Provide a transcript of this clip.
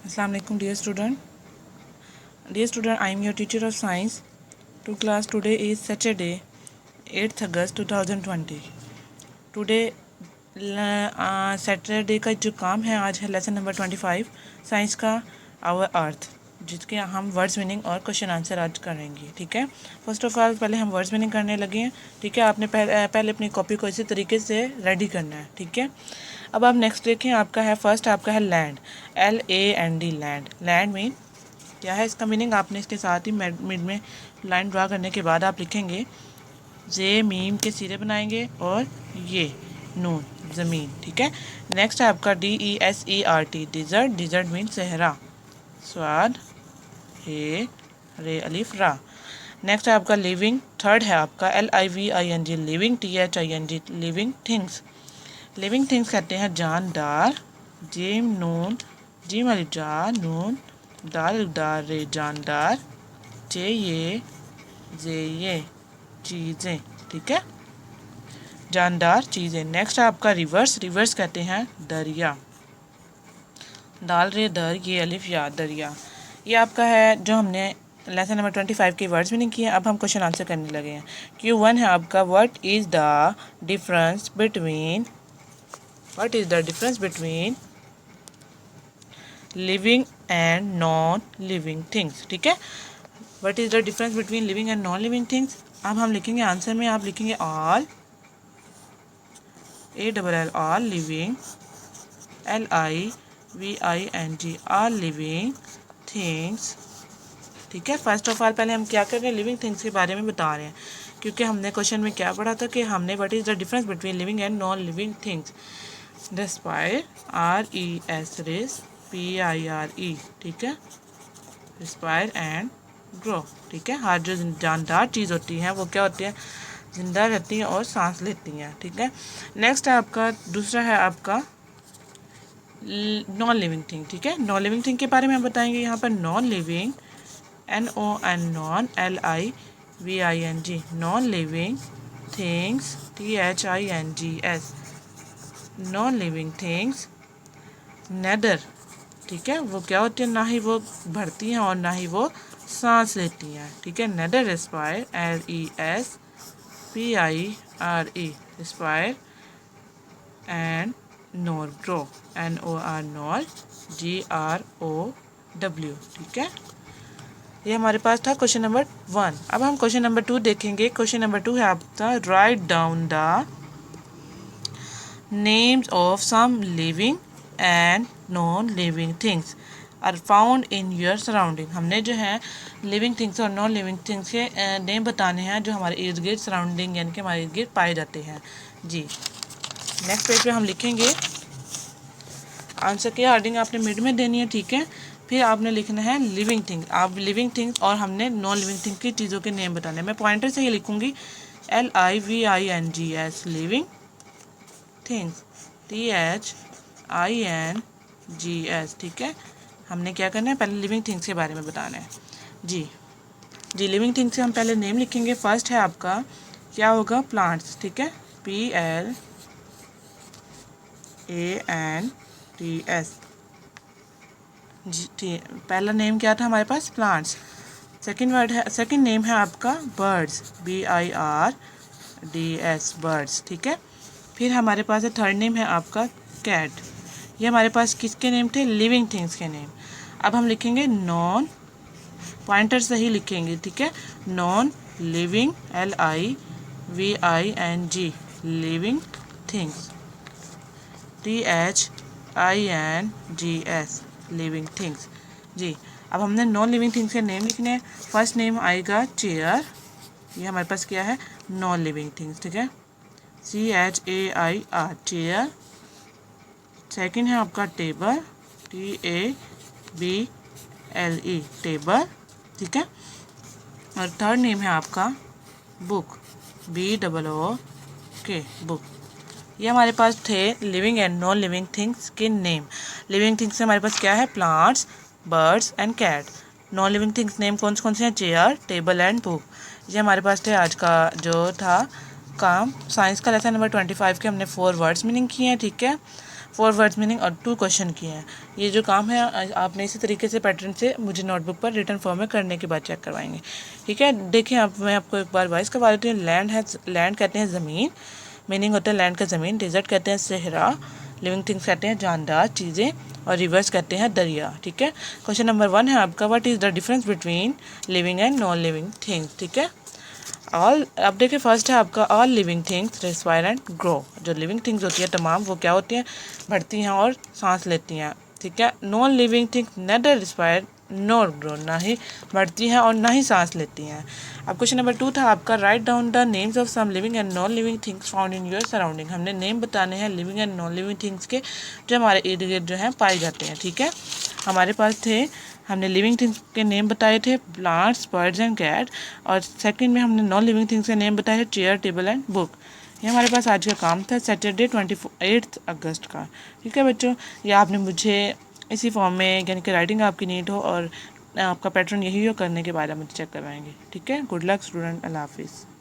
Assalamu alaikum dear student. Dear student, I am your teacher of science. To class, today is Saturday, 8th August 2020. Today Saturday का जो काम है आज है lesson number 25 science का our earth, जिसके हम वर्ड्स मीनिंग और क्वेश्चन आंसर आज करेंगे। ठीक है, फर्स्ट ऑफ ऑल पहले हम वर्ड्स मीनिंग करने लगे हैं। ठीक है, आपने पहले अपनी कॉपी को इसी तरीके से रेडी करना है। ठीक है, अब आप नेक्स्ट देखें, आपका है फर्स्ट, आपका है land, LAND land. Land mean क्या है, इसका मीनिंग आपने इसके साथ ही मिड में लाइन ड्रा करने के बाद आप लिखेंगे, जे मीम के सिरे बनाएंगे और ये नून ज़मीन। ठीक है, नेक्स्ट है आपका DESERT डिज़र्ट। डिज़र्ट मीन सहरा, स्वाद हे रे अलिफ रा। नेक्स्ट है आपका लिविंग। थर्ड है आपका LIVING living, THING living things. Living things कहते हैं जानदार, जीम नून जीम अलिफ जा नून दाल अलिफ दार रे जानदार, जे ये चीज़ें। ठीक है, जानदार चीज़ें। नेक्स्ट है आपका रिवर्स। रिवर्स कहते हैं दरिया, दाल रे दर ये अलिफ या दरिया। ये आपका है जो हमने लेसन नंबर 25 के वर्ड्स मीनिंग किए। अब हम क्वेश्चन आंसर करने लगे हैं। Q1 है आपका what is the difference between living and non living things. ठीक है, what is the difference between living and non living things. अब हम लिखेंगे आंसर में, आप लिखेंगे all, ALL all living, LIVING all living things. ठीक है, फर्स्ट ऑफ ऑल पहले हम क्या कर रहे हैं, लिविंग थिंग्स के बारे में बता रहे हैं, क्योंकि हमने क्वेश्चन में क्या पढ़ा था कि हमने what is the difference between living and non living things. Respire RES PIRE। ठीक है, रेस्पायर एंड ग्रो। ठीक है, हर जो जानदार चीज़ होती है वो क्या होती है, जिंदा रहती हैं और सांस लेती हैं। ठीक है, नेक्स्ट है आपका दूसरा है आपका नॉन लिविंग थिंग। ठीक है, नॉन लिविंग थिंग के बारे में हम बताएंगे। यहाँ पर non living NON non LIVING non living things THINGS non living things neither. ठीक है, वो क्या होती है, ना ही वो भरती हैं और ना ही वो सांस लेती हैं। ठीक है, neither respire RESPIRE respire and nor grow NOR nor GROW। ठीक है, ये हमारे पास था क्वेश्चन नंबर 1। अब हम क्वेश्चन नंबर 2 देखेंगे। क्वेश्चन नंबर 2 है आपका write down the names of some living and non living things are found in your surrounding. हमने जो है लिविंग थिंग्स और नॉन लिविंग थिंग्स के नेम बताने हैं जो हमारे इर्द गिर्द सराउंडिंग यानी कि हमारे इर्द गिर्द पाए जाते हैं। जी, नेक्स्ट पेज पे हम लिखेंगे आंसर की हेडिंग आपने मिड में देनी है। ठीक है, फिर आपने लिखना है लिविंग थिंग। आप लिविंग थिंग्स और हमने नॉन लिविंग थिंग की चीज़ों के नेम बताने हैं। मैं पॉइंटर से ही लिखूंगी LIVINGS लिविंग थिंग्स THINGS। ठीक है, हमने क्या करना है, पहले लिविंग थिंग्स के बारे में बताना है। जी, लिविंग थिंग्स से हम पहले नेम लिखेंगे। फर्स्ट है आपका क्या होगा, प्लांट्स। ठीक है, PLANTS। जी, पहला नेम क्या था हमारे पास, प्लांट्स। सेकंड नेम है आपका बर्ड्स, BIRDS बर्ड्स। ठीक है, फिर हमारे पास है थर्ड नेम है आपका कैट। ये हमारे पास किसके नेम थे, लिविंग थिंग्स के नेम। अब हम लिखेंगे नॉन, पॉइंटर से ही लिखेंगे। ठीक है, non living LIVING living things THINGS living things. जी, अब हमने नॉन लिविंग थिंग्स के नेम लिखने हैं। फर्स्ट नेम आएगा चेयर, ये हमारे पास क्या है, नॉन लिविंग थिंग्स। ठीक है, CHAIR चेयर। सेकंड है आपका टेबल, TABLE टेबल। ठीक है, और थर्ड नेम है आपका बुक, BOOK बुक। ये हमारे पास थे living and non living things के नेम। लिविंग थिंग्स से हमारे पास क्या है, plants, birds and cat. Non living things name कौन से हैं, चेयर, टेबल एंड बुक। ये हमारे पास थे आज का जो था काम, साइंस का लेसन नंबर 25 के हमने 4 वर्ड्स मीनिंग किए हैं। ठीक है, 4 वर्ड्स मीनिंग और 2 क्वेश्चन किए हैं। ये जो काम है आपने इसी तरीके से पैटर्न से मुझे नोटबुक पर रिटर्न फॉर्म में करने के बाद चेक करवाएंगे। ठीक है, देखिए अब मैं आपको एक बार वाइस करवा देती हूँ। लैंड कहते हैं ज़मीन, मीनिंग होता है लैंड का ज़मीन। डेजर्ट कहते हैं सहरा, लिविंग थिंग्स कहते हैं जानदार चीज़ें, और रिवर्स कहते हैं दरिया। ठीक है, क्वेश्चन नंबर 1 है आपका, what is the difference between living and non living things. ठीक है, ऑल, अब देखिए फर्स्ट है आपका, all living things respire and grow. जो लिविंग थिंग्स होती है तमाम वो क्या होती हैं, बढ़ती हैं और सांस लेती हैं। ठीक है, non living things neither respire nor grow, ना ही बढ़ती हैं और ना ही सांस लेती हैं। अब क्वेश्चन नंबर 2 था आपका, write down the names of some living and non living things found in your surrounding. हमने नेम बताने हैं living and non living things के जो हमारे इर्द गिर्द जो हैं पाए जाते हैं। ठीक है, हमारे पास थे, हमने लिविंग थिंग्स के नेम बताए थे प्लांट्स, बर्ड्स एंड कैट, और सेकंड में हमने नॉन लिविंग थिंग्स के नेम बताए थे चेयर, टेबल एंड बुक। ये हमारे पास आज का काम था सैटरडे 28 अगस्त का। ठीक है बच्चों, ये आपने मुझे इसी फॉर्म में, यानी कि राइटिंग आपकी नीट हो और आपका पैटर्न यही हो, करने के बाद आप मुझे चेक करवाएंगे। ठीक है, गुड लक स्टूडेंट, अल्लाह हाफिज़।